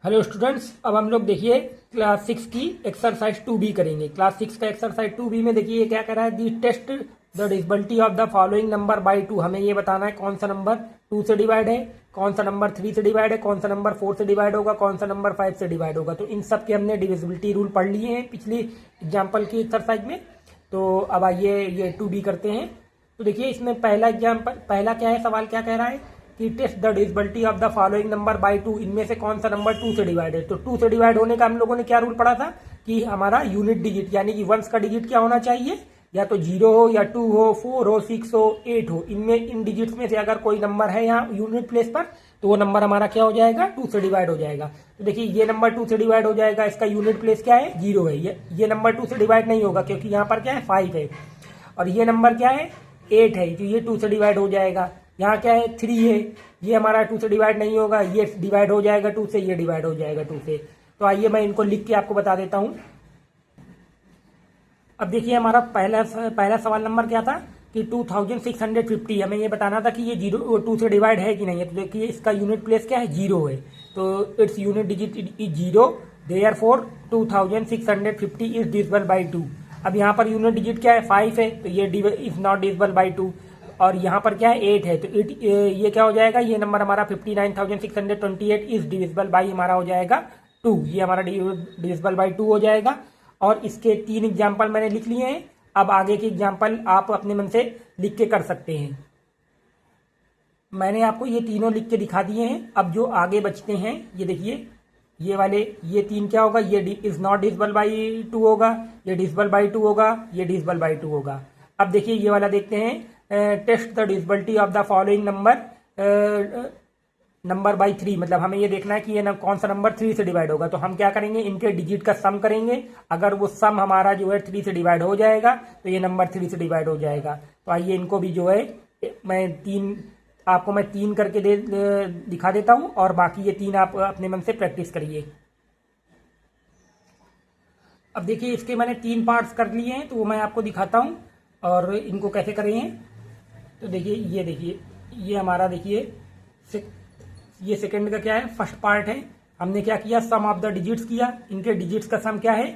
Hello students, अब हम लोग देखिए क्लास 6 की एक्सरसाइज 2B करेंगे। क्लास 6 का एक्सरसाइज 2B में देखिए क्या कर रहा है, the test the divisibility of the following number by 2। हमें ये बताना है कौन सा नंबर 2 से डिवाइड है, कौन सा नंबर 3 से डिवाइड है, कौन सा नंबर 4 से डिवाइड होगा, कौन सा नंबर 5 से डिवाइड होगा। तो इन सब के हमने डिविजिबिलिटी रूल पढ़ लिए हैं पिछली एग्जाम्पल की एक्सरसाइज में। तो अब आइए ये 2B करते हैं। तो देखिए इसमें पहला एग्जाम्पल, पहला क्या है, सवाल क्या कह रहा है कि test the divisibility of the following number by 2। इनमें से कौन सा नंबर 2 से डिवाइड है। तो 2 से डिवाइड होने का हम लोगों ने क्या रूल पढ़ा था कि हमारा यूनिट डिजिट यानी कि वंस का डिजिट क्या होना चाहिए, या तो 0 हो या 2 हो, 4 हो, 6 हो, 8 हो। इनमें इन डिजिट्स में से अगर कोई नंबर है यहाँ यूनिट प्लेस पर तो वो नंबर हमारा क्या हो जाएगा, 2 से डिवाइड हो जाएगा। तो देखिए ये नंबर 2 से डिवाइड हो जाएगा, इसका यूनिट प्लेस क्या है, 0 है। ये नंबर 2 से डिवाइड नहीं होगा क्योंकि यहाँ पर क्या है, 5 है। और ये नंबर क्या है, 8 है, तो ये 2 से डिवाइड हो जाएगा। यहाँ क्या है, 3 है, ये हमारा 2 से डिवाइड नहीं होगा, ये डिवाइड हो जाएगा 2 से, ये डिवाइड हो जाएगा 2 से। तो आइए मैं इनको लिख के आपको बता देता हूँ। अब देखिए हमारा पहला सवाल नंबर क्या था कि 2650। हमें ये बताना था कि ये 2 से डिवाइड है कि नहीं है। तो देखिए इसका यूनिट प्लेस क्या है, 0 है, तो its unit digit is 0, therefore 2650 is divisible bye 2। अब यहाँ पर यूनिट डिजिट क्या है, 5 है, तो ये इज नॉट डिविजिबल बाय 2। और यहाँ पर क्या है, 8 है, तो ये क्या हो जाएगा, ये नंबर हमारा 59,628 इज डिविजिबल बाई हमारा हो जाएगा 2। ये हमारा डिविजिबल बाई 2 हो जाएगा। और इसके 3 एग्जाम्पल मैंने लिख लिए हैं। अब आगे के एग्जाम्पल आप अपने मन से लिख के कर सकते हैं। मैंने आपको ये तीनों लिख के दिखा दिए हैं। अब जो आगे बचते हैं ये देखिए, ये वाले, ये 3 क्या होगा, ये इज नॉट डिविजिबल बाई 2 होगा, ये डिविजिबल बाई 2 होगा, ये डिविजिबल बाई 2 होगा। अब देखिए ये वाला देखते हैं, test the divisibility of the following number by 3। मतलब हमें ये देखना है कि ये कौन सा नंबर 3 से डिवाइड होगा। तो हम क्या करेंगे, इनके डिजिट का सम करेंगे। अगर वो सम हमारा जो है 3 से डिवाइड हो जाएगा तो ये नंबर 3 से डिवाइड हो जाएगा। तो आइए इनको भी जो है मैं 3 करके दिखा देता हूं, और बाकी ये 3 आप अपने मन से प्रैक्टिस करिए। अब देखिए इसके मैंने 3 पार्ट्स कर लिए हैं, तो वो मैं आपको दिखाता हूं और इनको कैसे करें। तो देखिए ये हमारा देखिए ये सेकंड का क्या है, फर्स्ट पार्ट है। हमने क्या किया, सम ऑफ द डिजिट्स किया। इनके डिजिट्स का सम क्या है,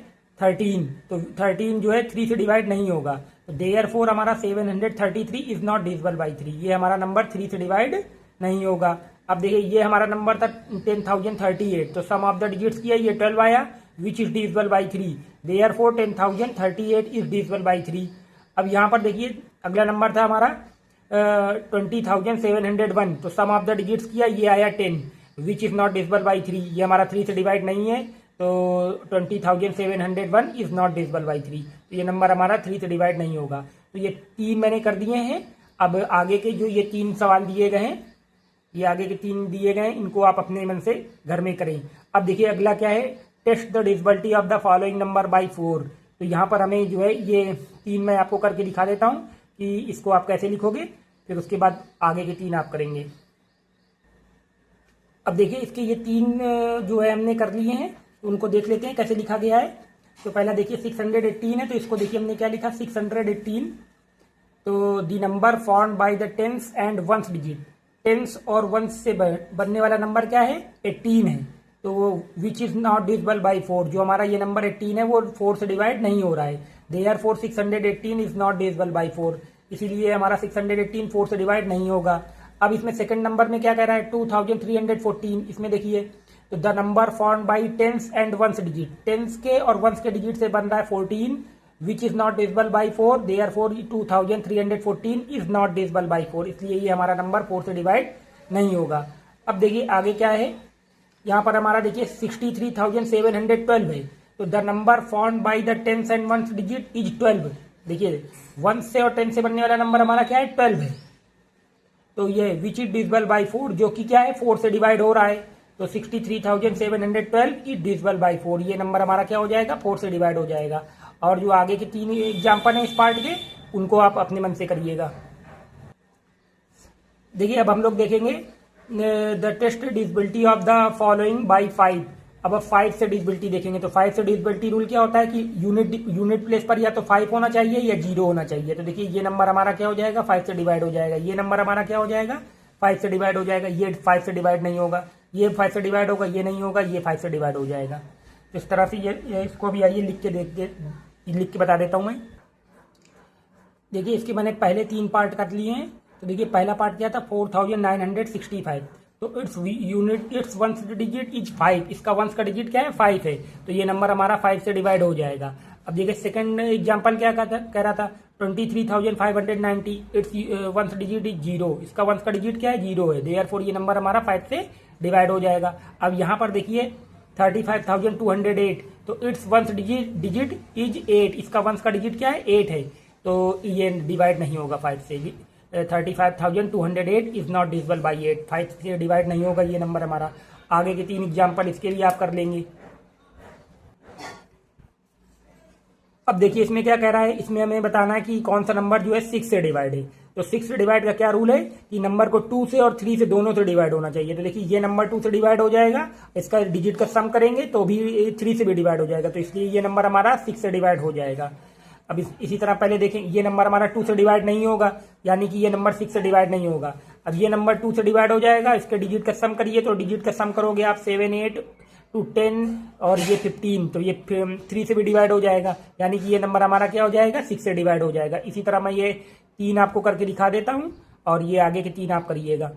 13। तो 13 जो है 3 से डिवाइड नहीं होगा। तो देयरफॉर हमारा 733 इज नॉट डिविजिबल बाई 3। ये हमारा नंबर 3 से डिवाइड नहीं होगा। अब देखिए ये हमारा नंबर था 10,038। तो सम ऑफ द डिजिट्स किया, ये 12 आया, विच is divisible by 3। Therefore 10,038 is divisible by 3। अब यहाँ पर देखिए अगला नंबर था हमारा 20,701। तो सम ऑफ द डिजिट्स किया, ये आया 10, विच इज नॉट डिविजिबल बाई 3। ये हमारा 3 से डिवाइड नहीं है, तो 20,701 इज नॉट डिविजिबल बाई 3। तो ये नंबर हमारा 3 से डिवाइड नहीं होगा। तो ये 3 मैंने कर दिए हैं। अब आगे के जो ये 3 सवाल दिए गए हैं, ये आगे के 3 दिए गए हैं, इनको आप अपने मन से घर में करें। अब देखिए अगला क्या है, test the divisibility of the following number by 4। तो यहाँ पर हमें जो है ये 3 मैं आपको करके दिखा देता हूँ कि इसको आप कैसे लिखोगे, फिर उसके बाद आगे के 3 आप करेंगे। अब देखिए इसके ये 3 जो है हमने कर लिए हैं, उनको देख लेते हैं कैसे लिखा गया है। तो पहला देखिए 618 है, तो इसको देखिए हमने क्या लिखा, 618। तो the number form by the tens and ones digit. Tens और वंस से बनने वाला नंबर क्या है, 18 है। तो वो विच इज नॉट डिविजिबल बाई 4। जो हमारा ये नंबर 18 है वो 4 से डिवाइड नहीं हो रहा है। Therefore 618 is not divisible by 4। इसीलिए हमारा 618 4 से डिवाइड नहीं होगा। अब इसमें सेकंड नंबर में क्या कह रहा है, 2314। इसमें देखिए, तो the number form by tens and ones digit. Tens के और वंस के डिजिट से बन रहा है 14, विच is not divisible by 4। Therefore 2314 is not divisible by 4। इसलिए ये हमारा नंबर 4 से डिवाइड नहीं होगा। अब देखिए आगे क्या है, यहाँ पर हमारा देखिए 63,712 है। तो the number form by the tens and ones digit is 12। देखिए 1 से और 10 से बनने वाला नंबर हमारा क्या है, 12 है। तो ये विच इज डिविजिबल बाई 4, जो कि क्या है 4 से डिवाइड हो रहा है। तो 63,712 इज डिविजिबल बाई 4। ये नंबर हमारा क्या हो जाएगा, 4 से डिवाइड हो जाएगा। और जो आगे के 3 एग्जाम्पल हैं इस पार्ट के, उनको आप अपने मन से करिएगा। देखिए अब हम लोग देखेंगे the test divisibility of the following by 5। अब 5 से डिविजिबिलिटी देखेंगे। तो 5 से डिविजिबिलिटी रूल क्या होता है कि यूनिट प्लेस पर या तो 5 होना चाहिए या 0 होना चाहिए। तो देखिए ये नंबर हमारा क्या हो जाएगा, 5 से डिवाइड हो जाएगा। ये नंबर हमारा क्या हो जाएगा, 5 से डिवाइड हो जाएगा। ये 5 से डिवाइड नहीं होगा। ये 5 से डिवाइड होगा, ये नहीं होगा, ये 5 से डिवाइड हो जाएगा। तो इस तरह से ये इसको भी आइए लिख के बता देता हूँ मैं। देखिए इसके मैंने पहले 3 पार्ट कर लिए हैं। तो देखिए पहला पार्ट क्या था 4965, तो इट्स वंस डिजिट इज 5, इसका वंस का डिजिट क्या है 5 है, तो ये नंबर हमारा 5 से डिवाइड हो जाएगा। अब देखिए सेकंड एग्जांपल क्या कह रहा था 23,590, इट्स वंस डिजिट इज 0, इसका वंस का डिजिट क्या है 0 है, देयरफॉर ये नंबर हमारा 5 से डिवाइड हो जाएगा। अब यहाँ पर देखिए 35,208, तो इट्स वंस डिजिट इज 8, इसका वंस का डिजिट क्या है 8 है, तो ये डिवाइड नहीं होगा 5 से। 35,208 इज नॉट डिविजिबल बाई 8, 5 से डिवाइड नहीं होगा ये नंबर हमारा। आगे के 3 एग्जाम्पल इसके लिए आप कर लेंगे। अब देखिए इसमें क्या कह रहा है, इसमें हमें बताना है कि कौन सा नंबर जो है 6 से डिवाइड है। तो 6 से डिवाइड का क्या रूल है कि नंबर को 2 से और 3 से दोनों से डिवाइड होना चाहिए। तो देखिए ये नंबर 2 से डिवाइड हो जाएगा, इसका डिजिट का सम करेंगे तो भी 3 से भी डिवाइड हो जाएगा, तो इसलिए ये नंबर हमारा 6 से डिवाइड हो जाएगा। अब इसी तरह पहले देखें, ये नंबर हमारा 2 से डिवाइड नहीं होगा, यानी कि ये नंबर 6 से डिवाइड नहीं होगा। अब ये नंबर 2 से डिवाइड हो जाएगा, इसके डिजिट का सम करिए, तो डिजिट का सम करोगे आप 7, 8 to 10 और ये 15, तो ये 3 से भी डिवाइड हो जाएगा, यानी कि ये नंबर हमारा क्या हो जाएगा 6 से डिवाइड हो जाएगा। इसी तरह मैं ये 3 आपको करके दिखा देता हूं और ये आगे के 3 आप करिएगा।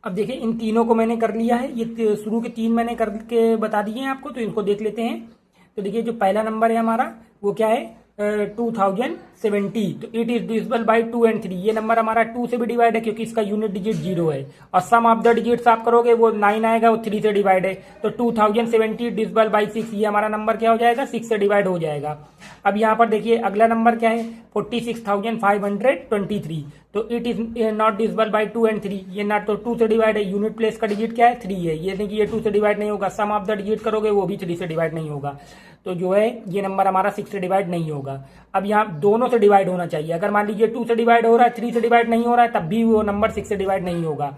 अब देखिए इन तीनों को मैंने कर लिया है, ये शुरू के 3 मैंने करके बता दिए हैं आपको, तो इनको देख लेते हैं। तो देखिए जो पहला नंबर है हमारा वो क्या है 2070, तो it is divisible bye 2 and 3, ये नंबर हमारा 2 से भी डिवाइड है क्योंकि इसका यूनिट डिजिट 0 है, और सम ऑफ द डिजिट्स आप करोगे वो 9 आएगा, वो 3 से डिवाइड है, तो 2070 डिविजिबल बाय 6, ये हमारा नंबर क्या हो जाएगा 6 से डिवाइड हो जाएगा। अब यहाँ पर देखिए अगला नंबर क्या है 46,523, तो it is not divisible bye 2 and 3, ये ना तो 2 से डिवाइड है, यूनिट प्लेस का डिजिट क्या है 3 है, ये नहीं कि ये 2 से डिवाइड नहीं होगा, सम ऑफ द डिजिट करोगे वो भी 3 से डिवाइड नहीं होगा, तो जो है ये नंबर हमारा 6 से डिवाइड नहीं होगा। अब यहाँ दोनों से डिवाइड होना चाहिए, अगर मान लीजिए 2 से डिवाइड हो रहा है 3 से डिवाइड नहीं हो रहा है, तब भी वो नंबर 6 से डिवाइड नहीं होगा।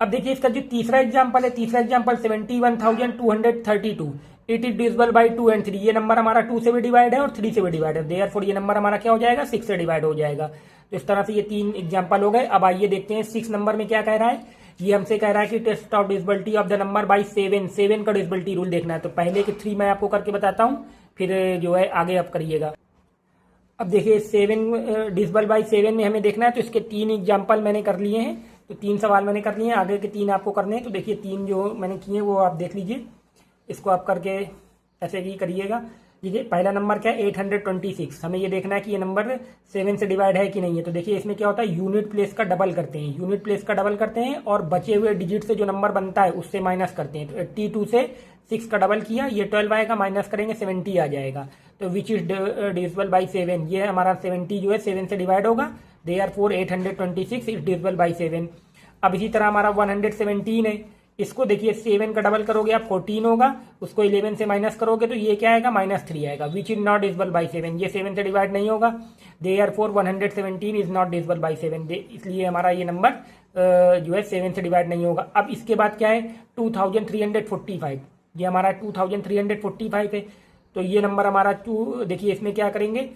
अब देखिए इसका जो तीसरा एग्जांपल है, तीसरा example 71,232, it is divisible bye 2 and 3, ये नंबर हमारा 2 से भी डिवाइड है और 3 से भी डिवाइड है, देयरफॉर ये नंबर हमारा क्या हो जाएगा 6 से डिवाइड हो जाएगा। तो इस तरह से ये 3 एग्जांपल हो गए। अब आइए देखते हैं 6 नंबर में क्या कह रहा है। ये हमसे कह रहा है कि test of divisibility of the number by 7 का डिविजिबिलिटी रूल देखना है। तो पहले के 3 मैं आपको करके बताता हूँ, फिर जो है आगे आप करिएगा। अब देखिए 7 डिविजिबल बाय 7 में हमें देखना है, तो इसके 3 एग्जाम्पल मैंने कर लिए हैं, तो 3 सवाल मैंने कर लिए हैं, आगे के 3 आपको करने हैं। तो देखिए 3 जो मैंने किए वो आप देख लीजिए, इसको आप करके ऐसे ही करिएगा। देखिए पहला नंबर क्या है 826, हमें ये देखना है कि ये नंबर 7 से डिवाइड है कि नहीं है। तो देखिए इसमें क्या होता है यूनिट प्लेस का डबल करते हैं, यूनिट प्लेस का डबल करते हैं और बचे हुए डिजिट से जो नंबर बनता है उससे माइनस करते हैं। तो 82 से 6 का डबल किया, ये 12 आएगा, माइनस करेंगे 70 आ जाएगा। तो विच इज डिविजिबल बाई 7, ये हमारा 70 जो है 7 से डिवाइड होगा, देयरफॉर 826 इज डिविजिबल बाई 7। अब इसी तरह हमारा 117 है, इसको देखिए 7 का डबल करोगे आप 14 होगा, उसको 11 से माइनस करोगे तो ये क्या आएगा -3 आएगा, विच इज नॉट डिविजिबल बाई 7, ये 7 से डिवाइड नहीं होगा, therefore 117 is not divisible by 7, इसलिए हमारा ये नंबर जो है 7 से डिवाइड नहीं होगा। अब इसके बाद क्या है 2345, ये हमारा 2345 है, तो ये नंबर हमारा देखिए इसमें क्या करेंगे,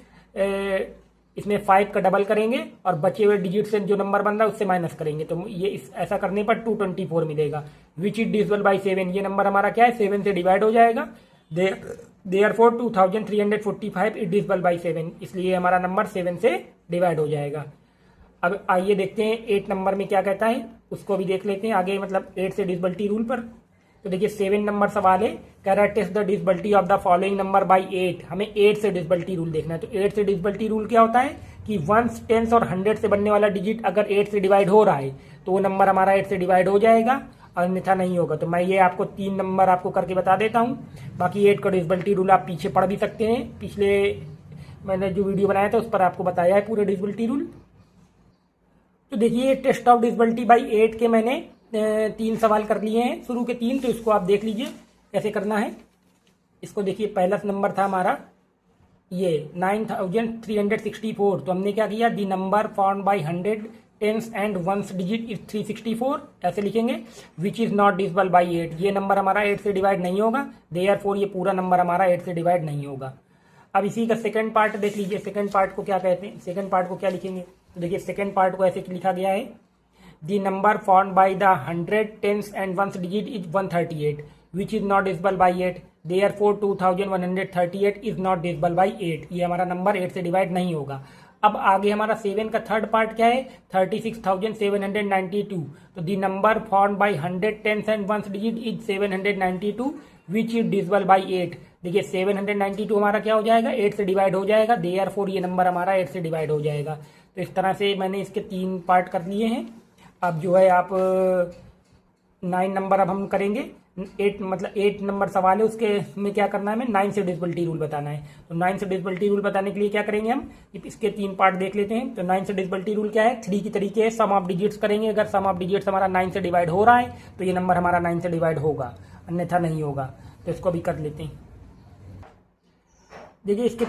इसमें 5 का डबल करेंगे और बचे हुए डिजिट से जो नंबर बन रहा है उससे माइनस करेंगे, तो ये ऐसा करने पर 224 मिलेगा, विच इज डिविजिबल बाई 7, ये नंबर हमारा क्या है 7 से डिवाइड हो जाएगा, देयरफॉर 2345 इज डिविजिबल बाई 7, इसलिए हमारा नंबर 7 से डिवाइड हो जाएगा। अब आइए देखते हैं 8 नंबर में क्या कहता है, उसको भी देख लेते हैं आगे, मतलब 8 से डिविजिबिलिटी रूल पर। तो देखिए 7 नंबर सवाल है, कह रहा है test the divisibility of the following number by 8, हमें 8 से डिविजिबिलिटी रूल देखना है। तो 8 से डिविजिबिलिटी रूल क्या होता है कि 1, 10 और 100 से बनने वाला डिजिट अगर 8 से डिवाइड हो रहा है तो वो नंबर हमारा 8 से डिवाइड हो जाएगा, अन्यथा नहीं होगा। तो मैं ये आपको 3 नंबर आपको करके बता देता हूँ, बाकी 8 का डिविजिबिलिटी रूल आप पीछे पढ़ भी सकते हैं, पिछले मैंने जो वीडियो बनाया था उस पर आपको बताया है पूरे डिविजिबिलिटी रूल। तो देखिए टेस्ट ऑफ डिविजिबिलिटी बाई 8 के मैंने 3 सवाल कर लिए हैं, शुरू के 3, तो इसको आप देख लीजिए कैसे करना है। इसको देखिए पहला नंबर था हमारा ये 9364, तो हमने क्या किया, the number form by 100 tens and ones digit is 364, ऐसे लिखेंगे, which is not divisible by 8, ये नंबर हमारा 8 से डिवाइड नहीं होगा, देयरफॉर ये पूरा नंबर हमारा 8 से डिवाइड नहीं होगा। अब इसी का सेकंड पार्ट देख लीजिए, सेकंड पार्ट को क्या कहते हैं, सेकंड पार्ट को क्या लिखेंगे। तो देखिए सेकंड पार्ट को ऐसे लिखा गया है, the number formed by the 100 tens and ones digit is 138 which is not divisible by 8, therefore 2138 is not divisible by 8। ये हमारा नंबर 8 से डिवाइड नहीं होगा। अब आगे हमारा 7 का थर्ड पार्ट क्या है, 36,792। तो the number formed by 100 tens and ones digit is 792 which is divisible by 8। देखिए 792 हमारा क्या हो जाएगा, 8 से डिवाइड हो जाएगा, देयरफॉर ये नंबर हमारा 8 से डिवाइड हो जाएगा। तो इस तरह से मैंने इसके 3 पार्ट कर लिए हैं। अब जो है आप 9 नंबर अब हम करेंगे। 8 नंबर सवाल है, उसके में क्या करना है, हमें 9 से डिविजिबिलिटी रूल बताना है। तो 9 से डिविजिबिलिटी रूल बताने के लिए क्या करेंगे, हम इसके 3 पार्ट देख लेते हैं। तो 9 से डिविजिबिलिटी रूल क्या है, 3 की तरीके है, सम ऑफ डिजिट्स करेंगे। अगर सम ऑफ डिजिट्स हमारा 9 से डिवाइड हो रहा है तो ये नंबर हमारा 9 से डिवाइड होगा, अन्यथा नहीं होगा। तो इसको भी कर लेते हैं। देखिए इसके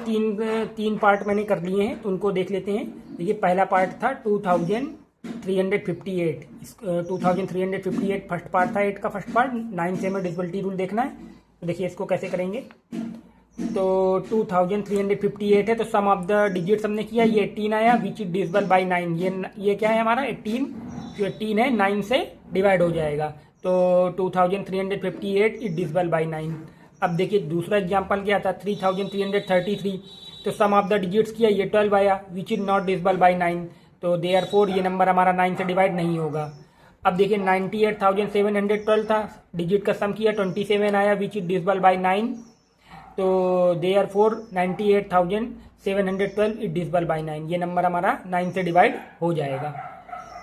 3 पार्ट मैंने कर लिए हैं, तो उनको देख लेते हैं। देखिए पहला पार्ट था 2358, 2358 फर्स्ट पार्ट था, 8 का फर्स्ट पार्ट। 9 से हमें डिविजिबिलिटी रूल देखना है। तो देखिए इसको कैसे करेंगे। तो 2358 है, तो सम ऑफ द डिजिट्स हमने किया, ये 18 आया, विच इज डिविजिबल बाय 9। ये क्या है हमारा 18, जो 18 है 9 से डिवाइड हो जाएगा। तो 2358 इज डिविजिबल बाय 9। अब देखिए दूसरा एग्जांपल क्या था, 3333। तो सम ऑफ द डिजिट्स किया, ये 12 आया, विच इज नॉट डिविजिबल बाय 9। तो देयरफॉर ये नंबर हमारा 9 से डिवाइड नहीं होगा। अब देखिए 98,712 था, डिजिट का सम किया, 27 आया, विच इज डिविजिबल बाय 9। तो देयरफॉर 98,712 इज डिविजिबल बाय 9। ये नंबर हमारा 9 से डिवाइड हो जाएगा।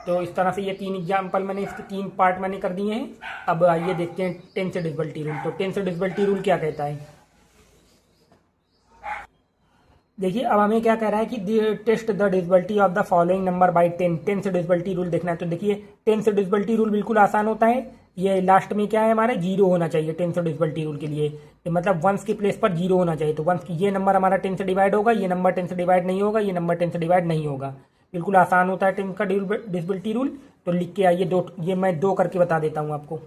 तो इस तरह से ये 3 एग्जाम्पल मैंने, इसके 3 पार्ट मैंने कर दिए हैं। अब आइए देखते हैं 10 से डिविजिबिलिटी रूल। तो 10 से डिविजिबिलिटी रूल क्या कहता है, देखिए अब हमें क्या कह रहा है कि test the divisibility of the following number by 10। 10 से डिविजिबिलिटी रूल देखना है। तो देखिए 10 से डिविजिबिलिटी रूल बिल्कुल आसान होता है। ये लास्ट में क्या है हमारे 0 होना चाहिए 10 से डिविजिबिलिटी रूल के लिए, तो मतलब वंस के प्लेस पर 0 होना चाहिए। तो वंस की ये नंबर हमारा 10 से डिवाइड होगा, ये नंबर 10 से डिवाइड नहीं होगा, ये नंबर 10 से डिवाइड नहीं होगा। बिल्कुल आसान होता है 10 का डिविजिबिलिटी रूल। तो लिख के आइए, ये मैं 2 करके बता देता हूँ आपको।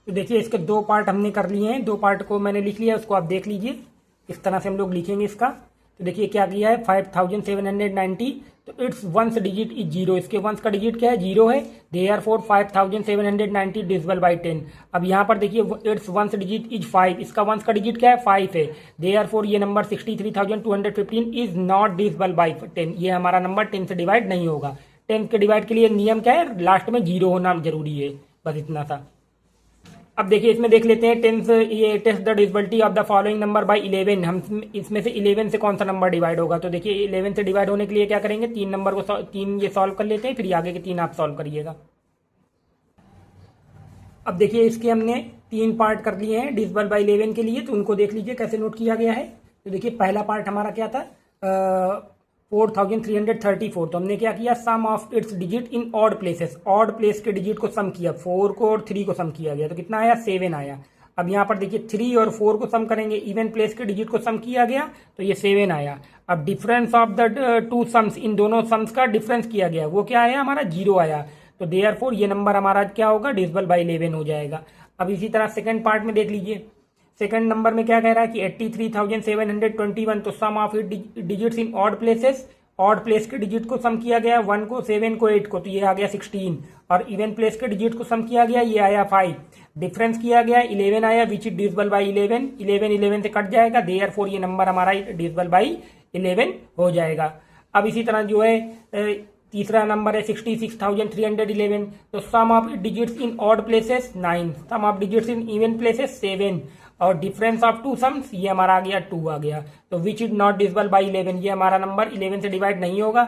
तो देखिए इसके 2 पार्ट हमने कर लिए हैं, 2 पार्ट को मैंने लिख लिया, उसको आप देख लीजिए। इस तरह से हम लोग लिखेंगे इसका। तो देखिए क्या किया है, 5790, तो इट्स वंस डिजिट इज 0। इसके वंस का डिजिट क्या है, 0 है, देयरफॉर 5790 डिविजिबल बाय 10। अब यहाँ पर देखिए इट्स वंस डिजिट इज 5, इसका वंस का डिजिट क्या है, 5 है, देयरफॉर ये number 63,215 is not divisible bye 10। ये हमारा नंबर 10 से डिवाइड नहीं होगा। 10 के डिवाइड के लिए नियम क्या है, लास्ट में 0 होना जरूरी है, बस इतना था। अब देखिए इसमें देख लेते हैं 10 ये test the divisibility of the following number by 11। हम इसमें से 11 से कौन सा नंबर डिवाइड होगा। तो देखिए 11 से डिवाइड होने के लिए क्या करेंगे, 3 नंबर को 3 ये सॉल्व कर लेते हैं, फिर आगे के 3 आप सॉल्व करिएगा। अब देखिए इसके हमने 3 पार्ट कर लिए हैं डिविजिबल बाय 11 के लिए, तो उनको देख लीजिए कैसे नोट किया गया है। तो देखिए पहला पार्ट हमारा क्या था, 4334। तो हमने क्या किया, sum of its digit in odd places, odd place के डिजिट को सम किया, 4 को और 3 को सम किया गया, तो कितना आया, 7 आया। अब यहाँ पर देखिए 3 और 4 को सम करेंगे, इवन प्लेस के डिजिट को सम किया गया, तो ये 7 आया। अब डिफरेंस ऑफ द 2 सम्स, इन दोनों सम्स का डिफरेंस किया गया, वो क्या आया हमारा, 0 आया। तो देयरफॉर ये नंबर हमारा क्या होगा, डिविजिबल बाय 11 हो जाएगा। अब इसी तरह सेकंड पार्ट में देख लीजिए, सेकंड नंबर में क्या कह रहा है कि 83,721। तो sum of it digits in odd places, odd place के डिजिट को सम किया गया, 1 को, 7 को, 8 को, तो ये आ गया 16। और इवन प्लेस के डिजिट को सम किया गया, ये आया 5। डिफरेंस किया गया, 11 आया, विच इज डिविजिबल बाय 11। 11 से कट जाएगा, देयरफॉर ये नंबर हमारा डिविजिबल बाय 11 हो जाएगा। अब इसी तरह जो है तीसरा नंबर है 66,311। तो sum of digits in odd places 9, sum of digits in even places 7, और डिफरेंस ऑफ 2 सम्स ये हमारा आ गया 2 आ गया। तो विच इज नॉट डिविजिबल बाय 11, ये हमारा नंबर 11 से डिवाइड नहीं होगा,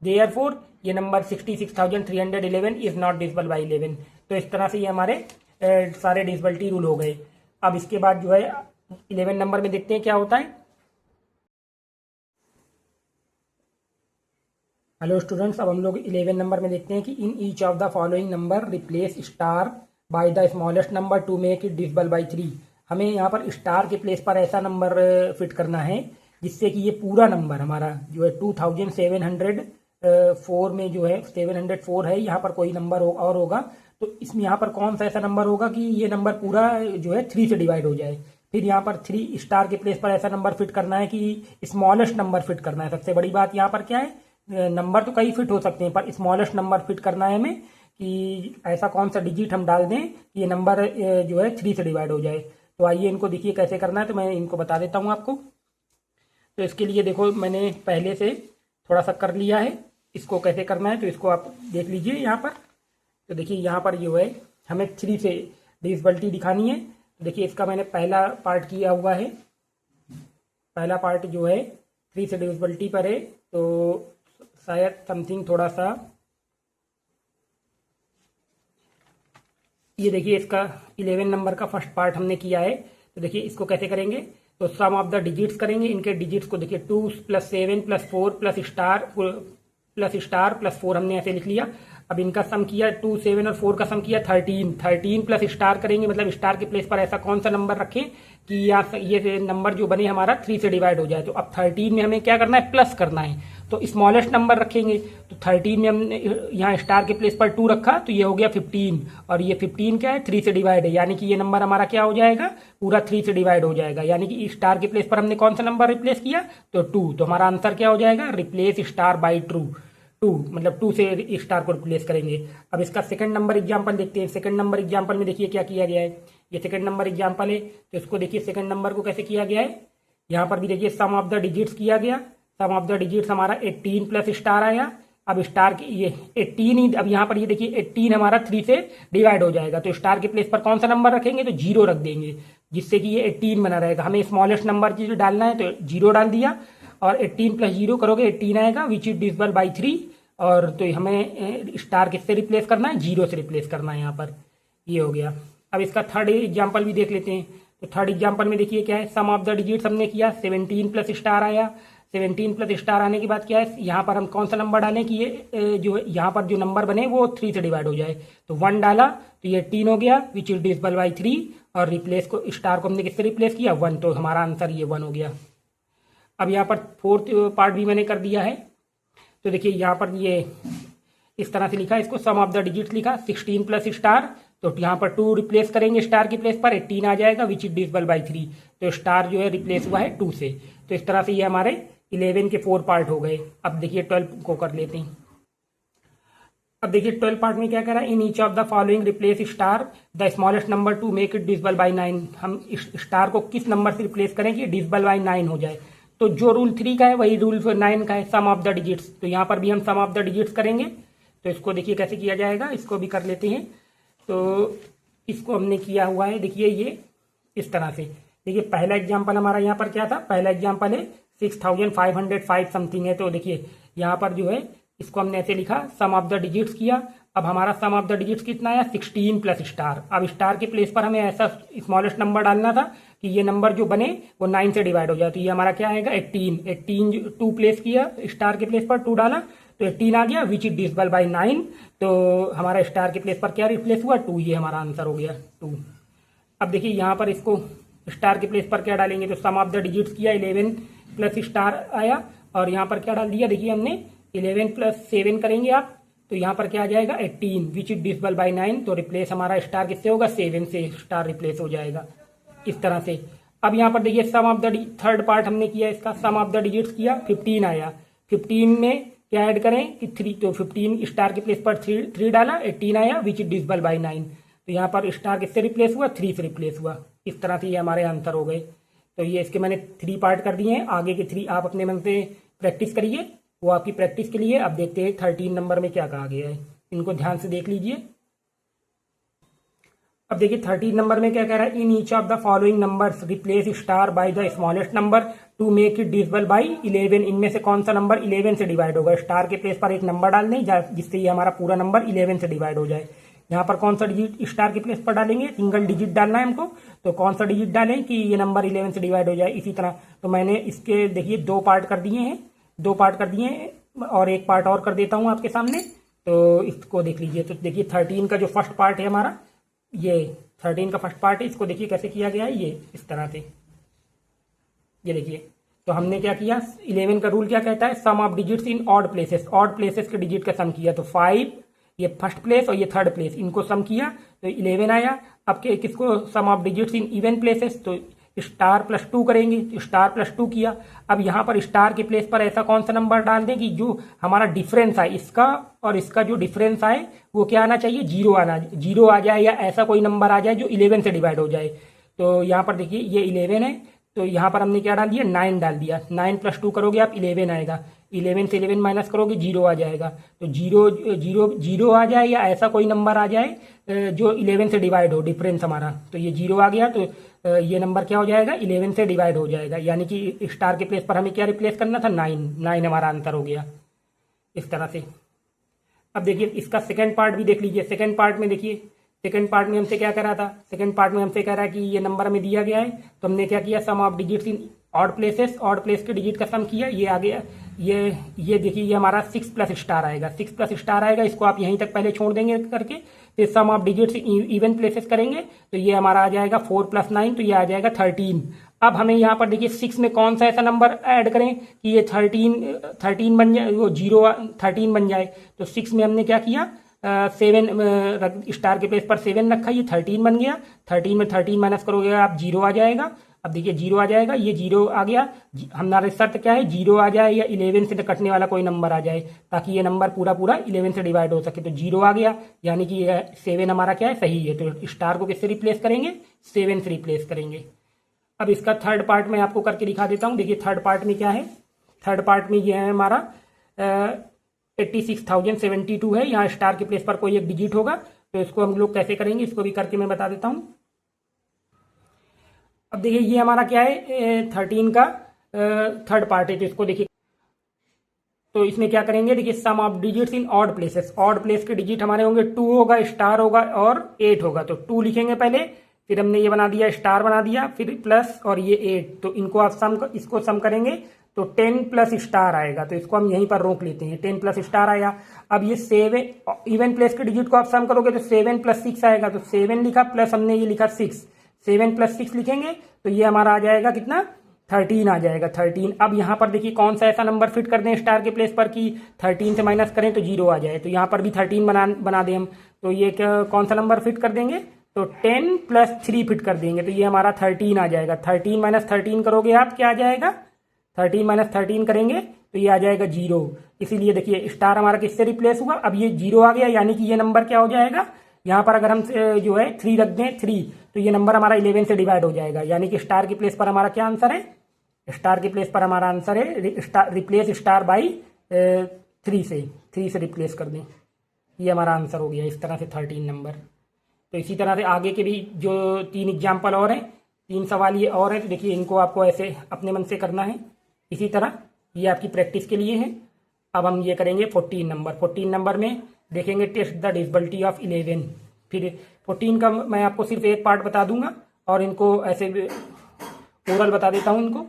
देयरफॉर ये number 66,311 is not divisible bye 11। तो इस तरह से ये हमारे सारे डिविजिबिलिटी रूल हो गए। अब इसके बाद जो है 11 नंबर में देखते हैं क्या होता है। हेलो स्टूडेंट्स, अब हम लोग 11 नंबर में देखते हैं कि in each of the following number replace star by the smallest number two make it divisible by 3। हमें यहाँ पर स्टार के प्लेस पर ऐसा नंबर फिट करना है जिससे कि ये पूरा नंबर हमारा जो है 2704 में जो है 704 है, यहाँ पर कोई नंबर और होगा, तो इसमें यहाँ पर कौन सा ऐसा नंबर होगा कि ये नंबर पूरा जो है 3 से डिवाइड हो जाए। फिर यहाँ पर 3 स्टार के प्लेस पर ऐसा नंबर फिट करना है कि स्मॉलेस्ट नंबर फिट करना है। सबसे बड़ी बात यहाँ पर क्या है, नंबर तो कई फिट हो सकते हैं, पर स्मॉलेस्ट नंबर फिट करना है हमें कि ऐसा कौन सा डिजिट हम डाल दें कि ये नंबर जो है 3 से डिवाइड हो जाए। तो आइए इनको देखिए कैसे करना है, तो मैं इनको बता देता हूँ आपको। तो इसके लिए देखो मैंने पहले से थोड़ा सा कर लिया है, इसको कैसे करना है तो इसको आप देख लीजिए यहाँ पर। तो देखिए यहाँ पर जो है हमें 3 से डिविजिबिलिटी दिखानी है। तो देखिए इसका मैंने पहला पार्ट किया हुआ है, पहला पार्ट जो है 3 से डिविजिबिलिटी पर है, तो शायद समथिंग थोड़ा सा, ये देखिए इसका 11 नंबर का फर्स्ट पार्ट हमने किया है। तो देखिए इसको कैसे करेंगे, तो सम ऑफ द डिजिट्स करेंगे, इनके डिजिट्स को देखिए 2 + 7 + 4 + स्टार प्लस 4 हमने ऐसे लिख लिया। अब इनका सम किया 2, 7 और 4 का सम किया 13 प्लस स्टार करेंगे, मतलब स्टार के प्लेस पर ऐसा कौन सा नंबर रखें कि ये नंबर जो बने हमारा 3 से डिवाइड हो जाए। तो अब 13 में हमें क्या करना है, प्लस करना है, तो स्मॉलेस्ट नंबर रखेंगे। तो 13 में हमने यहाँ स्टार के प्लेस पर 2 रखा, तो ये हो गया 15, और ये 15 क्या है, 3 से डिवाइड है, यानी कि ये नंबर हमारा क्या हो जाएगा, पूरा 3 से डिवाइड हो जाएगा। यानी कि स्टार के प्लेस पर हमने कौन सा नंबर रिप्लेस किया, तो 2। तो हमारा आंसर क्या हो जाएगा, रिप्लेस स्टार बाई 2, मतलब 2 से स्टार को रिप्लेस करेंगे। अब इसका सेकंड नंबर एग्जांपल देखते हैं। सेकंड नंबर एग्जांपल में देखिए क्या किया गया है, ये सेकंड नंबर एग्जांपल है, तो इसको देखिए सेकंड नंबर को कैसे किया गया है। यहाँ पर भी देखिए सम ऑफ द डिजिट्स किया गया, सम ऑफ द डिजिट्स हमारा 18 प्लस स्टार आया। अब स्टार की ये 18 ही, अब यहाँ पर ये देखिए 18 हमारा 3 से डिवाइड हो जाएगा, तो स्टार के प्लेस पर कौन सा नंबर रखेंगे, तो 0 रख देंगे, जिससे कि ये 18 बना रहेगा। हमें स्मॉलेस्ट नंबर जो डालना है, तो 0 डाल दिया, और 18 + 0 करोगे 18 आएगा, विच इज डिविजिबल बाई 3। और तो हमें स्टार किससे रिप्लेस करना है, 0 से रिप्लेस करना है यहाँ पर, ये हो गया। अब इसका थर्ड एग्जांपल भी देख लेते हैं। तो थर्ड एग्जांपल में देखिए क्या है, सम ऑफ द डिजिट्स हमने किया, 17 प्लस स्टार आया। 17 प्लस स्टार आने के बाद क्या है, यहाँ पर हम कौन सा नंबर डालें कि ये जो यहाँ पर जो नंबर बने वो 3 से डिवाइड हो जाए। तो 1 डाला, तो ये 18 हो गया, विच इज डिविजिबल बाई 3, और रिप्लेस को स्टार को हमने किससे रिप्लेस किया, 1, तो हमारा आंसर ये 1 हो गया। अब यहाँ पर फोर्थ पार्ट भी मैंने कर दिया है। तो देखिए यहाँ पर ये इस तरह से लिखा है, इसको सम ऑफ द डिजिट्स लिखा, 16 प्लस स्टार, तो यहाँ पर 2 रिप्लेस करेंगे स्टार की प्लेस पर, 18 आ जाएगा, विच इज डिविजिबल बाई 3, तो स्टार जो है रिप्लेस हुआ है 2 से। तो इस तरह से ये हमारे 11 के 4 पार्ट हो गए। अब देखिए 12 को कर लेते हैं। अब देखिए 12 पार्ट में क्या करा, in each of the following replace star the smallest number two make it divisible by 9। हम स्टार को किस नंबर से रिप्लेस करें कि डिविजिबल बाई 9 हो जाए। तो जो रूल 3 का है वही रूल 9 का है, सम ऑफ द डिजिट्स। तो यहाँ पर भी हम सम ऑफ द डिजिट्स करेंगे, तो इसको देखिए कैसे किया जाएगा, इसको भी कर लेते हैं। तो इसको हमने किया हुआ है, देखिए ये इस तरह से। देखिए पहला एग्जाम्पल हमारा यहाँ पर क्या था, पहला एग्जाम्पल है 6505 समथिंग है। तो देखिए यहाँ पर जो है इसको हमने ऐसे लिखा, सम ऑफ द डिजिट्स किया। अब हमारा सम ऑफ द डिजिट्स कितना आया, 16 प्लस स्टार। अब स्टार के प्लेस पर हमें ऐसा स्मॉलेस्ट नंबर डालना था कि ये नंबर जो बने वो 9 से डिवाइड हो जाए। तो ये हमारा क्या आएगा, 18 2 प्लेस किया, स्टार के प्लेस पर 2 डाला, तो 18 आ गया, विच इज डिविजिबल बाई 9। तो हमारा स्टार के प्लेस पर क्या रिप्लेस हुआ, 2, ये हमारा आंसर हो गया 2। अब देखिए यहाँ पर इसको स्टार के प्लेस पर क्या डालेंगे, तो सम ऑफ द डिजिट्स किया, 11 प्लस स्टार आया, और यहाँ पर क्या डाल दिया, देखिए हमने 11 + 7 करेंगे आप, तो यहाँ पर क्या आ जाएगा 18, विच इज डिविजिबल बाई 9। तो रिप्लेस हमारा स्टार किससे होगा, 7 से स्टार रिप्लेस हो जाएगा इस तरह से। अब यहाँ पर देखिए sum of the third part हमने किया, इसका सम ऑफ द डिजिट्स किया, 15 आया। 15 में क्या ऐड करें कि 3, तो 15 स्टार के प्लेस पर 3 डाला, 18 आया, विच इज डिविजिबल बाई 9। तो यहाँ पर स्टार किससे रिप्लेस हुआ, 3 से रिप्लेस हुआ। इस तरह से ये हमारे आंसर हो गए। तो ये इसके मैंने 3 पार्ट कर दिए हैं, आगे के 3 आप अपने मन से प्रैक्टिस करिए, वो आपकी प्रैक्टिस के लिए। अब देखते हैं 13 नंबर में क्या कहा गया है, इनको ध्यान से देख लीजिए। अब देखिए 13 नंबर में क्या कह रहा है, in each of the following numbers replace star by the smallest number two make it divisible by 11। इनमें से कौन सा नंबर 11 से डिवाइड होगा। स्टार के प्लेस पर एक नंबर डाल दें जिससे ये हमारा पूरा नंबर 11 से डिवाइड हो जाए। यहाँ पर कौन सा डिजिट स्टार के प्लेस पर डालेंगे, सिंगल डिजिट डालना है हमको, तो कौन सा डिजिट डालें कि ये नंबर 11 से डिवाइड हो जाए। इसी तरह तो मैंने इसके देखिए 2 पार्ट कर दिए हैं, 2 पार्ट कर दिए हैं, और एक पार्ट और कर देता हूँ आपके सामने, तो इसको देख लीजिए। तो देखिए 13 का जो फर्स्ट पार्ट है हमारा, ये 13 का फर्स्ट पार्ट है, इसको देखिए कैसे किया गया है, ये इस तरह से। ये देखिए तो हमने क्या किया, 11 का रूल क्या कहता है, sum of digits in odd places, odd places के डिजिट का सम किया। तो 5 ये फर्स्ट प्लेस और ये थर्ड प्लेस, इनको सम किया तो 11 आया। अब किसको sum of digits in even places, तो स्टार प्लस 2 करेंगे, तो स्टार प्लस 2 किया। अब यहाँ पर स्टार के प्लेस पर ऐसा कौन सा नंबर डाल दें कि जो हमारा डिफरेंस आए, इसका और इसका जो डिफरेंस आए वो क्या आना चाहिए, जीरो आ जाए, या ऐसा कोई नंबर आ जाए जो 11 से डिवाइड हो जाए। तो यहाँ पर देखिए ये 11 है, तो यहाँ पर हमने क्या डाल दिया, 9 डाल दिया। 9 प्लस 2 करोगे आप 11 आएगा, 11 से 11 माइनस करोगे 0 आ जाएगा। तो जीरो आ जाए या ऐसा कोई नंबर आ जाए जो 11 से डिवाइड हो, डिफरेंस हमारा, तो ये 0 आ गया, तो ये नंबर क्या हो जाएगा, 11 से डिवाइड हो जाएगा। यानी कि स्टार के प्लेस पर हमें क्या रिप्लेस करना था, 9 हमारा आंसर हो गया इस तरह से। अब देखिए इसका सेकंड पार्ट भी देख लीजिए। सेकंड पार्ट में देखिए, सेकंड पार्ट में हमसे क्या करा था, सेकंड पार्ट में हमसे कह रहा है कि ये नंबर हमें दिया गया है, तो हमने क्या किया, sum of digits in odd places, odd place के डिजिट का सम किया, ये आ गया। ये देखिए ये हमारा 6 प्लस स्टार आएगा, 6 प्लस स्टार आएगा, इसको आप यहीं तक पहले छोड़ देंगे करके, फिर sum of digits even places करेंगे, तो ये हमारा आ जाएगा 4 प्लस 9, तो ये आ जाएगा 13। अब हमें यहाँ पर देखिए 6 में कौन सा ऐसा नंबर ऐड करें कि ये 13 बन जाए, वो 13 बन जाए। तो 6 में हमने क्या किया, 7 स्टार के प्लेस पर 7 रखा, ये 13 बन गया। 13 में 13 माइनस करोगे आप 0 आ जाएगा। अब देखिए 0 आ जाएगा, ये 0 आ गया। हमारा शर्त क्या है, 0 आ जाए या 11 से कटने वाला कोई नंबर आ जाए, ताकि ये नंबर पूरा 11 से डिवाइड हो सके। तो 0 आ गया, यानी कि 7 हमारा क्या है, सही है। तो स्टार को किससे रिप्लेस करेंगे, 7 से रिप्लेस करेंगे। अब इसका थर्ड पार्ट मैं आपको करके दिखा देता हूँ। देखिए थर्ड पार्ट में क्या है, थर्ड पार्ट में ये है हमारा 86,072 है। यहाँ स्टार के प्लेस पर कोई एक डिजिट होगा, तो इसको हम लोग कैसे करेंगे, इसको भी करके मैं बता देता हूँ। अब देखिए ये हमारा क्या है, 13 का थर्ड पार्ट है, तो इसको देखिए, तो इसमें क्या करेंगे, देखिए sum of digits in odd places, odd place के डिजिट हमारे होंगे 2 होगा, स्टार होगा और 8 होगा। तो 2 लिखेंगे पहले, फिर हमने ये बना दिया, स्टार बना दिया, फिर प्लस और ये 8, तो इनको आप इसको सम करेंगे तो 10 प्लस स्टार आएगा। तो इसको हम यहीं पर रोक लेते हैं, 10 प्लस स्टार आया। अब ये 7 इवन प्लेस के डिजिट को आप सम करोगे तो 7 प्लस 6 आएगा, तो 7 लिखा, प्लस हमने ये लिखा 6, 7 प्लस 6 लिखेंगे तो ये हमारा आ जाएगा कितना, 13 आ जाएगा, 13। अब यहाँ पर देखिए कौन सा ऐसा नंबर फिट कर दें स्टार के प्लेस पर कि 13 से माइनस करें तो 0 आ जाए। तो यहाँ पर भी 13 बना दें हम, तो ये कौन सा नंबर फिट कर देंगे, तो 10 प्लस 3 फिट कर देंगे, तो ये हमारा 13 आ जाएगा। 13 माइनस 13 करोगे आप, क्या आ जाएगा, 13 माइनस 13 करेंगे तो ये आ जाएगा 0। इसीलिए देखिए स्टार हमारा किससे रिप्लेस हुआ, अब ये 0 आ गया, यानी कि ये नंबर क्या हो जाएगा, यहाँ पर अगर हम जो है 3 रख दें, 3, तो ये नंबर हमारा 11 से डिवाइड हो जाएगा। यानी कि स्टार के प्लेस पर हमारा क्या आंसर है, स्टार के प्लेस पर हमारा आंसर है रिप्लेस स्टार बाई 3 से रिप्लेस कर दें, ये हमारा आंसर हो गया इस तरह से 13 नंबर। तो इसी तरह से आगे के भी जो 3 एग्जाम्पल और हैं, 3 सवाल ये और हैं, तो देखिए इनको आपको ऐसे अपने मन से करना है। इसी तरह ये आपकी प्रैक्टिस के लिए है। अब हम ये करेंगे 14 नंबर। 14 नंबर में देखेंगे टेस्ट द डिविजिबिलिटी ऑफ 11। फिर 14 का मैं आपको सिर्फ एक पार्ट बता दूंगा और इनको ऐसे ओरल बता देता हूँ इनको।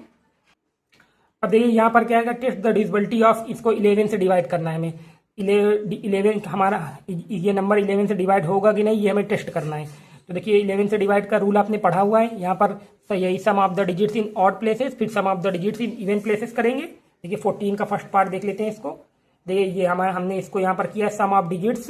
अब देखिए यहाँ पर क्या है, टेस्ट द डिविजिबिलिटी ऑफ, इसको 11 से डिवाइड करना है हमें। 11 हमारा ये नंबर 11 से डिवाइड होगा कि नहीं, ये हमें टेस्ट करना है। तो देखिए 11 से डिवाइड का रूल आपने पढ़ा हुआ है। यहाँ पर यही sum of the digits in odd places, फिर sum of the digits in even places करेंगे। देखिए 14 का फर्स्ट पार्ट देख लेते हैं इसको। देखिए ये हमने इसको यहाँ पर किया sum of digits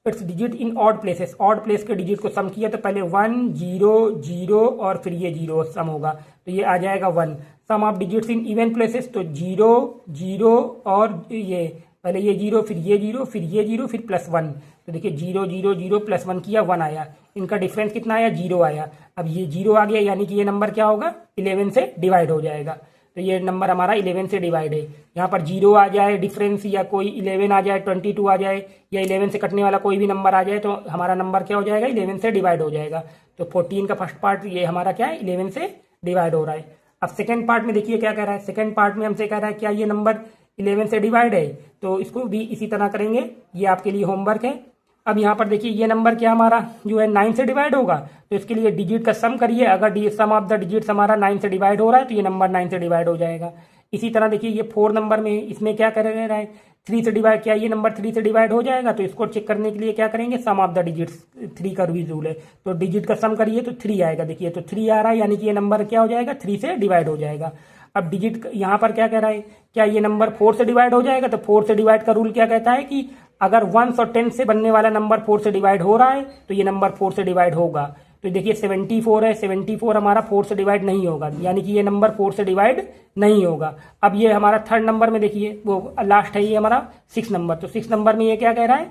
its digit in odd places, odd place के डिजिट को सम किया, तो पहले 1 0 0 और फिर ये 0 सम होगा, तो ये आ जाएगा 1। Sum of digits in even places, तो 0 0 और ये पहले ये 0 फिर ये 0 फिर ये 0 फिर प्लस 1, तो देखिए 0 0 0 प्लस 1 किया, 1 आया। इनका डिफरेंस कितना आया, 0 आया। अब ये 0 आ गया, यानी कि ये नंबर क्या होगा, 11 से डिवाइड हो जाएगा। तो ये नंबर हमारा 11 से डिवाइड है। यहाँ पर 0 आ जाए डिफरेंस, या कोई 11 आ जाए, 22 आ जाए, या 11 से कटने वाला कोई भी नंबर आ जाए, तो हमारा नंबर क्या हो जाएगा, 11 से डिवाइड हो जाएगा। तो 14 का फर्स्ट पार्ट ये हमारा क्या है, 11 से डिवाइड हो रहा है। अब सेकेंड पार्ट में देखिए क्या कह रहा है, सेकेंड पार्ट में हमसे कह रहा है क्या ये नंबर 11 से डिवाइड है, तो इसको भी इसी तरह करेंगे, ये आपके लिए होमवर्क है। अब यहाँ पर देखिए ये नंबर क्या हमारा जो है 9 से डिवाइड होगा, तो इसके लिए डिजिट का सम करिए। अगर सम ऑफ द डिजिट्स हमारा 9 से डिवाइड हो रहा है तो ये नंबर 9 से डिवाइड हो जाएगा। इसी तरह देखिए ये 4 नंबर में, इसमें क्या कर रहा है, 3 से डिवाइड, क्या ये नंबर 3 से डिवाइड हो जाएगा, तो इसको चेक करने के लिए क्या करेंगे, सम ऑफ द डिजिट्स, 3 का भी रूल है, तो डिजिट का सम करिए तो 3 आएगा। देखिए तो 3 आ रहा है, यानी कि ये नंबर क्या हो जाएगा, 3 से डिवाइड हो जाएगा। अब डिजिट यहाँ पर क्या कह रहा है, क्या ये नंबर 4 से डिवाइड हो जाएगा, तो 4 से डिवाइड का रूल क्या कहता है कि अगर 1 और 10 से बनने वाला नंबर 4 से डिवाइड हो रहा है तो ये नंबर 4 से डिवाइड होगा। तो देखिए 74 है, 74 हमारा 4 से डिवाइड नहीं होगा, यानी कि ये नंबर 4 से डिवाइड नहीं होगा। अब ये हमारा थर्ड नंबर में देखिए वो लास्ट है ये हमारा 6 नंबर, तो 6 नंबर में ये क्या कह रहा है,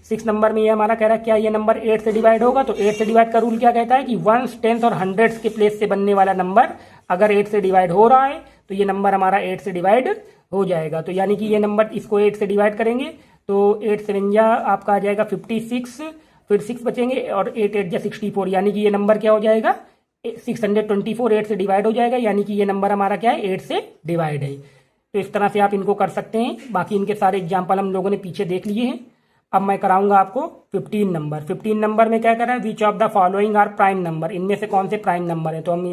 6 नंबर में ये हमारा कह रहा है क्या ये नंबर 8 से डिवाइड होगा। तो 8 से डिवाइड का रूल क्या कहता है कि वंस, टेंस और हंड्रेड्स के प्लेस से बनने वाला नंबर अगर 8 से डिवाइड हो रहा है तो ये नंबर हमारा 8 से डिवाइड हो जाएगा। तो यानी कि ये नंबर इसको 8 से डिवाइड करेंगे तो 8 7 जा आपका आ जाएगा 56, फिर 6 बचेंगे और 8 8 जा 64, यानी कि ये नंबर क्या हो जाएगा 624 8 से डिवाइड हो जाएगा, यानी कि ये नंबर हमारा क्या है 8 से डिवाइड है। तो इस तरह से आप इनको कर सकते हैं। बाकी इनके सारे एग्जाम्पल हम लोगों ने पीछे देख लिए हैं। अब मैं कराऊंगा आपको 15 नंबर। 15 नंबर में क्या कर रहा है, which of the following are prime number, इनमें से कौन से प्राइम नंबर है। तो हम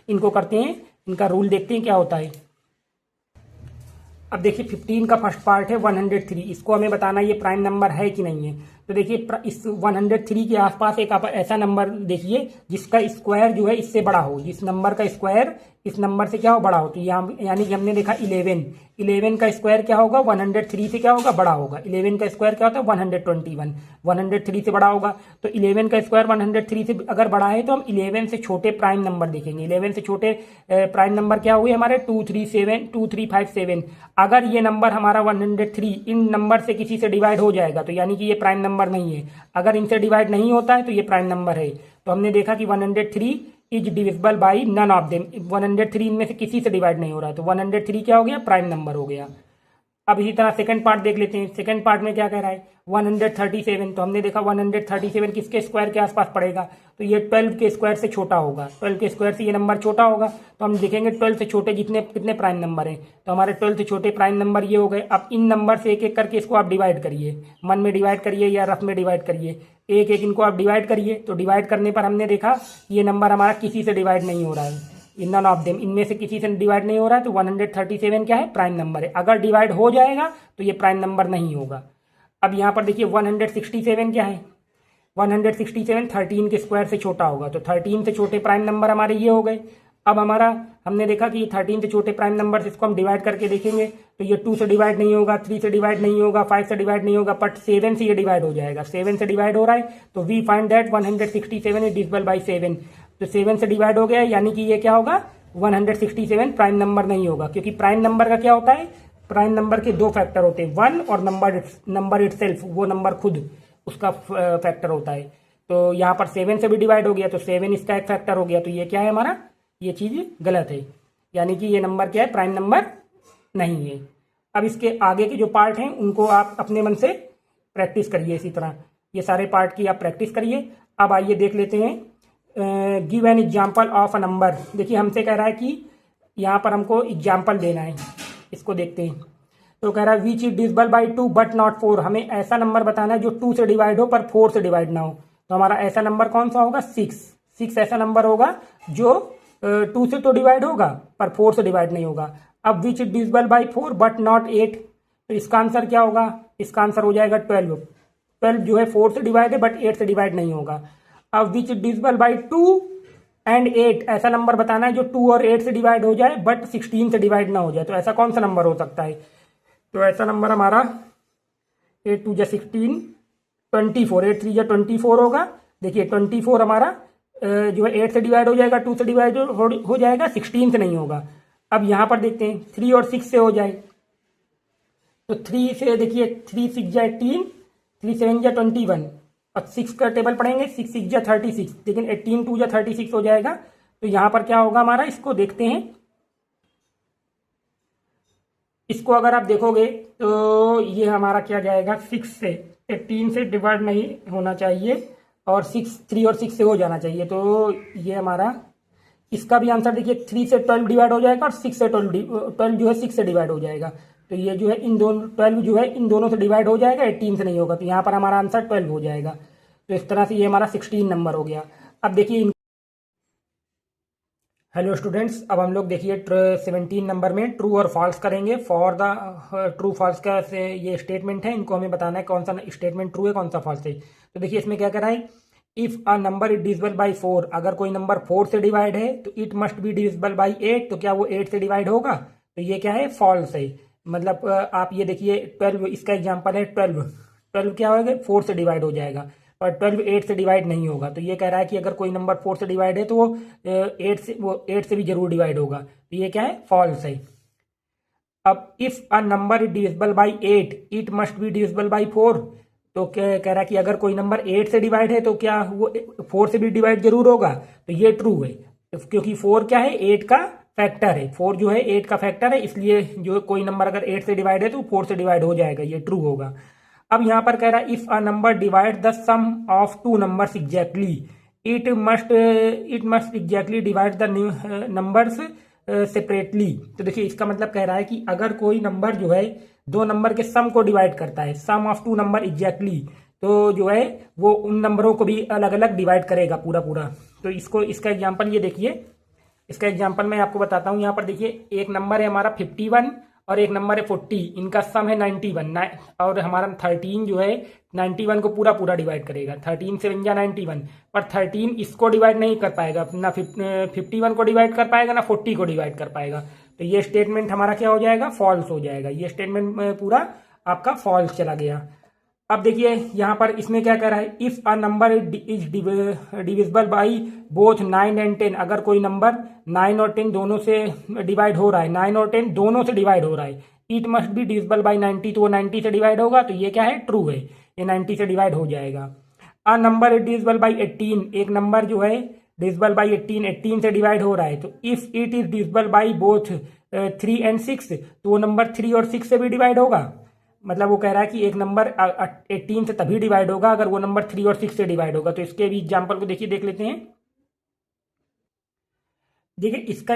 इनको करते हैं, इनका रूल देखते हैं क्या होता है। अब देखिए 15 का फर्स्ट पार्ट है 103, इसको हमें बताना ये प्राइम नंबर है कि नहीं है। तो देखिए इस 103 के आसपास एक आप ऐसा नंबर देखिए जिसका स्क्वायर जो है इससे बड़ा हो, जिस नंबर का स्क्वायर इस नंबर से क्या हो बड़ा हो। तो यानी कि हमने देखा 11 का स्क्वायर क्या होगा 103 से क्या होगा बड़ा होगा। 11 का स्क्वायर क्या होता है 121, 103 से बड़ा होगा। तो 11 का स्क्वायर 103 से अगर बड़ा है तो हम 11 से छोटे प्राइम नंबर देखेंगे। 11 से छोटे प्राइम नंबर क्या हुए हमारे 2357। अगर ये नंबर हमारा 103 इन नंबर से किसी से डिवाइड हो जाएगा तो यानी कि ये प्राइम नंबर नहीं है। अगर इनसे डिवाइड नहीं होता है तो ये प्राइम नंबर है। तो हमने देखा कि 103 is divisible by none of them, 103 इनमें से किसी से डिवाइड नहीं हो रहा है, तो 103 क्या हो गया प्राइम नंबर हो गया। अब इसी तरह सेकंड पार्ट देख लेते हैं। सेकंड पार्ट में क्या कह रहा है 137, तो हमने देखा 137 किसके स्क्वायर के आसपास पड़ेगा, तो ये 12 के स्क्वायर से छोटा होगा। 12 के स्क्वायर से ये नंबर छोटा होगा, तो हम देखेंगे 12 से छोटे कितने प्राइम नंबर हैं, तो हमारे 12 से छोटे प्राइम नंबर ये हो गए। अब इन नंबर से एक एक करके इसको आप डिवाइड करिए, मन में डिवाइड करिए या रफ में डिवाइड करिए, एक एक इनको आप डिवाइड करिए। तो डिवाइड करने पर हमने देखा ये नंबर हमारा किसी से डिवाइड नहीं हो रहा है, नन ऑफ देम, इनमें से किसी से डिवाइड नहीं हो रहा है। तो 137 क्या है प्राइम नंबर है। अगर डिवाइड हो जाएगा तो ये प्राइम नंबर नहीं होगा। अब यहाँ पर देखिए 167 क्या है, 167 13 के स्क्वायर से छोटा होगा, तो 13 से छोटे प्राइम नंबर हमारे ये हो गए। अब हमारा हमने देखा कि ये 13 से छोटे प्राइम नंबर से इसको हम डिवाइड करके देखेंगे तो ये 2 से डिवाइड नहीं होगा, 3 से डिवाइड नहीं होगा, 5 से डिवाइड नहीं होगा, बट 7 से ये डिवाइड हो जाएगा। 7 से डिवाइड हो रहा है तो we find that 167 is divisible by 7। तो 7 से डिवाइड हो गया, यानी कि ये क्या होगा 167 प्राइम नंबर नहीं होगा, क्योंकि प्राइम नंबर का क्या होता है, प्राइम नंबर के दो फैक्टर होते हैं, 1 और नंबर इटसेल्फ, वो नंबर खुद उसका फैक्टर होता है। तो यहाँ पर 7 से भी डिवाइड हो गया तो 7 इसका एक फैक्टर हो गया, तो ये क्या है हमारा, ये चीज गलत है, यानी कि ये नंबर क्या है प्राइम नंबर नहीं है। अब इसके आगे के जो पार्ट हैं उनको आप अपने मन से प्रैक्टिस करिए, इसी तरह ये सारे पार्ट की आप प्रैक्टिस करिए। अब आइए देख लेते हैं give an example of a number. देखिए हमसे कह रहा है कि यहाँ पर हमको एग्जाम्पल देना है, इसको देखते हैं। तो कह रहा है विच is divisible by 2 but not 4, हमें ऐसा नंबर बताना है जो 2 से डिवाइड हो पर 4 से डिवाइड ना हो। तो हमारा ऐसा नंबर कौन सा होगा 6 ऐसा नंबर होगा जो 2 से तो डिवाइड होगा पर 4 से डिवाइड नहीं होगा। अब विच is divisible by 4 but not 8, तो इसका आंसर क्या होगा, इसका आंसर हो जाएगा 12 जो है 4 से डिवाइड है बट 8 से डिवाइड नहीं होगा। अब विच इज डिविजिबल बाई 2 एंड 8, ऐसा नंबर बताना है जो 2 और 8 से डिवाइड हो जाए बट 16 से डिवाइड ना हो जाए। तो ऐसा कौन सा नंबर हो सकता है, तो ऐसा नंबर हमारा 8 2 जा 16, 24, 8 3 जा 24 होगा। देखिए 24 हमारा जो है 8 से डिवाइड हो जाएगा, 2 से डिवाइड हो जाएगा, 16 से नहीं होगा। अब यहाँ पर देखते हैं 3 और 6 से हो जाए, तो 3 से देखिए 3 6 जा 18, 3 7 जा 21 और 6 का टेबल पढ़ेंगे, 6 6 जा 36, लेकिन 18 2 जा 36 हो जाएगा। तो यहाँ पर क्या होगा हमारा, इसको देखते हैं। इसको अगर आप देखोगे तो ये हमारा क्या जाएगा 6 से 18 से डिवाइड नहीं होना चाहिए और 3 और 6 से हो जाना चाहिए। तो ये हमारा इसका भी आंसर देखिए 3 से 12 डिवाइड हो जाएगा और 6 से 12 जो है 6 से डिवाइड हो जाएगा। तो ये जो है इन दोनों 12 जो है इन दोनों से डिवाइड हो जाएगा, 18 से नहीं होगा। तो यहाँ पर हमारा आंसर 12 हो जाएगा। तो इस तरह से ये हमारा 16 नंबर हो गया। अब देखिए हेलो स्टूडेंट्स, अब हम लोग देखिए 17 नंबर में ट्रू और फॉल्स करेंगे। फॉर द ट्रू फॉल्स का से ये स्टेटमेंट है, इनको हमें बताना है कौन सा स्टेटमेंट ट्रू है कौन सा फॉल्स है। तो देखिए इसमें क्या कह रहा है, if a number is divisible by 4, अगर कोई नंबर 4 से डिवाइड है तो it must be divisible by 8, तो क्या वो 8 से डिवाइड होगा, तो ये क्या है फॉल्स है। मतलब आप ये देखिए 12, इसका एग्जाम्पल है 12 क्या होगा 4 से डिवाइड हो जाएगा, और 12 8 से डिवाइड नहीं होगा। तो ये कह रहा है कि अगर कोई नंबर 4 से डिवाइड है तो वो 8 से भी जरूर डिवाइड होगा। तो ये क्या है, फॉल्स है। अब if a number is divisible by 8 it must be divisible by 4। तो क्या कह रहा है कि अगर कोई नंबर 8 से डिवाइड है तो क्या वो 4 से भी डिवाइड जरूर होगा। तो ये ट्रू है, क्योंकि 4 क्या है, 8 का फैक्टर है। 4 जो है 8 का फैक्टर है, इसलिए जो कोई नंबर अगर 8 से डिवाइड है तो 4 से डिवाइड हो जाएगा, ये ट्रू होगा। अब यहां पर कह रहा है if a number divide the sum of two numbers exactly it must exactly divide the numbers separately. तो देखिए इसका मतलब कह रहा है कि अगर कोई नंबर जो है दो नंबर के सम को डिवाइड करता है, sum of to number exactly, तो जो है वो उन नंबरों को भी अलग अलग डिवाइड करेगा पूरा पूरा। तो इसका एग्जांपल ये देखिए, इसका एग्जांपल मैं आपको बताता हूं। यहाँ पर देखिए एक नंबर है हमारा 51 और एक नंबर है 40, इनका सम है 91 और हमारा 13 जो है 91 को पूरा पूरा डिवाइड करेगा। 13 से बन जा 91, पर 13 इसको डिवाइड नहीं कर पाएगा, ना 51 को डिवाइड कर पाएगा ना 40 को डिवाइड कर पाएगा। तो ये स्टेटमेंट हमारा क्या हो जाएगा, फॉल्स हो जाएगा। ये स्टेटमेंट पूरा आपका फॉल्स चला गया। अब देखिए यहाँ पर इसमें क्या कह रहा है, if a number is divisible by both 9 and 10। अगर कोई नंबर 9 और 10 दोनों से डिवाइड हो रहा है, 9 और 10 दोनों से डिवाइड हो रहा है, it must be divisible by 90। तो वो 90 से डिवाइड होगा। तो ये क्या है, ट्रू है, ये 90 से डिवाइड हो जाएगा। A number is divisible by 18। एक नंबर जो है डिविजिबल बाई 18 से डिवाइड हो रहा है, तो if it is divisible by both 3 and 6, तो वो नंबर 3 और 6 से भी डिवाइड होगा। मतलब वो कह रहा है कि एक नंबर 18 से तभी डिवाइड होगा अगर वो नंबर 3 और 6 से डिवाइड होगा। तो इसके भी एग्जाम्पल को देखिए, देख लेते हैं। देखिए इसके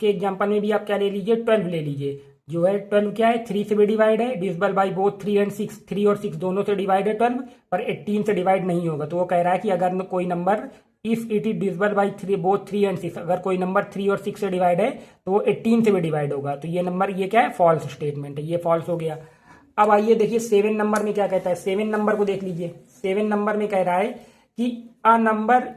एग्जाम्पल में भी आप क्या ले लीजिए, 12 ले लीजिए। जो है 12 क्या है, 3 से भी डिवाइड है, डिविजिबल बाई बोथ 3 एंड 6, 3 और 6 दोनों से डिवाइड है 12, पर 18 से डिवाइड नहीं होगा। तो वो कह रहा है कि अगर कोई number if it is divisible by both 3 and 6, अगर कोई नंबर 3 और 6 से डिवाइड है तो वो 18 से भी डिवाइड होगा। तो ये नंबर, ये क्या है, फॉल्स स्टेटमेंट है, ये फॉल्स हो गया। अब आइए देखिए 7 नंबर में क्या कहता है। 7 नंबर को देख लीजिए। 7 नंबर में कह रहा है कि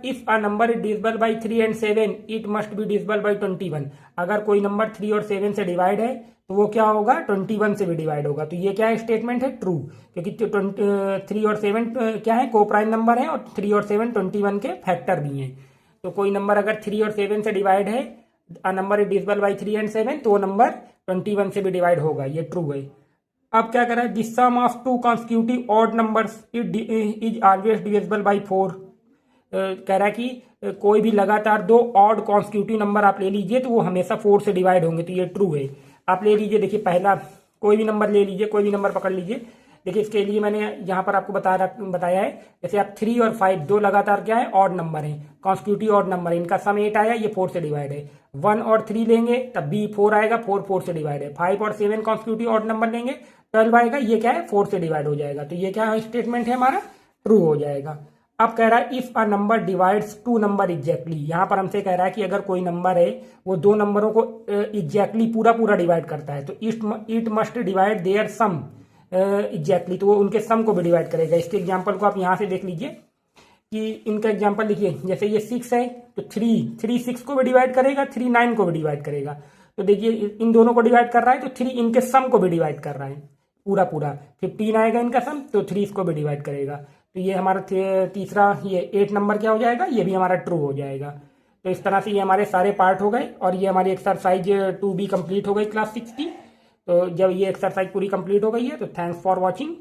if a number is divisible by 3 and 7 it must be divisible by 21। अगर कोई नंबर 3 और 7 से डिवाइड है तो वो क्या होगा, 21 से भी डिवाइड होगा। तो ये क्या है, स्टेटमेंट है ट्रू, क्योंकि 3 और 7 क्या है, को प्राइम नंबर है और 3 और 7 21 के फैक्टर भी हैं। तो कोई नंबर अगर 3 और 7 से डिवाइड है, a number is divisible by 3 and 7, तो वो नंबर 21 से भी डिवाइड होगा, ये ट्रू है। अब क्या कर रहा है, the sum of two consecutive odd numbers is always divisible by 4। कह रहा है कि कोई भी लगातार दो ऑड कॉन्सिक्यूटिव नंबर आप ले लीजिए तो वो हमेशा 4 से डिवाइड होंगे। तो ये ट्रू है। आप ले लीजिए, देखिए पहला कोई भी नंबर ले लीजिए, कोई भी नंबर पकड़ लीजिए। देखिए इसके लिए मैंने यहाँ पर आपको बताया है, जैसे आप 3 और 5 दो लगातार क्या है, ऑड नंबर है, कॉन्सिक्यूटिव ऑड नंबर है, इनका सम 8 आया, ये 4 से डिवाइड है। 1 और 3 लेंगे तब भी 4 आएगा, 4 से डिवाइड है। 5 और 7 कॉन्सिक्यूटिव ऑड नंबर लेंगे, 12 आएगा, ये क्या है, 4 से डिवाइड हो जाएगा। तो ये क्या स्टेटमेंट है हमारा, ट्रू हो जाएगा। अब कह रहा है if a number divides two number exactly. यहाँ पर हमसे कह रहा है कि अगर कोई नंबर है वो दो नंबरों को एग्जैक्टली पूरा पूरा डिवाइड करता है, तो it must divide their sum exactly, तो वो उनके सम को भी डिवाइड करेगा। इसके एग्जाम्पल को आप यहाँ से देख लीजिए कि इनका एग्जाम्पल लिखिए। जैसे ये 6 है तो 3 6 को भी डिवाइड करेगा, 3 9 को भी डिवाइड करेगा। तो देखिए इन दोनों को डिवाइड कर रहा है तो 3 इनके सम को भी डिवाइड कर रहा है पूरा पूरा। 15 आएगा इनका सम, तो 3 इसको भी डिवाइड करेगा। तो ये हमारा तीसरा, ये 8 नंबर क्या हो जाएगा, ये भी हमारा ट्रू हो जाएगा। तो इस तरह से ये हमारे सारे पार्ट हो गए और ये हमारी एक्सरसाइज 2 भी कंप्लीट हो गई क्लास 6 की। तो जब ये एक्सरसाइज पूरी कंप्लीट हो गई है तो थैंक्स फॉर वॉचिंग।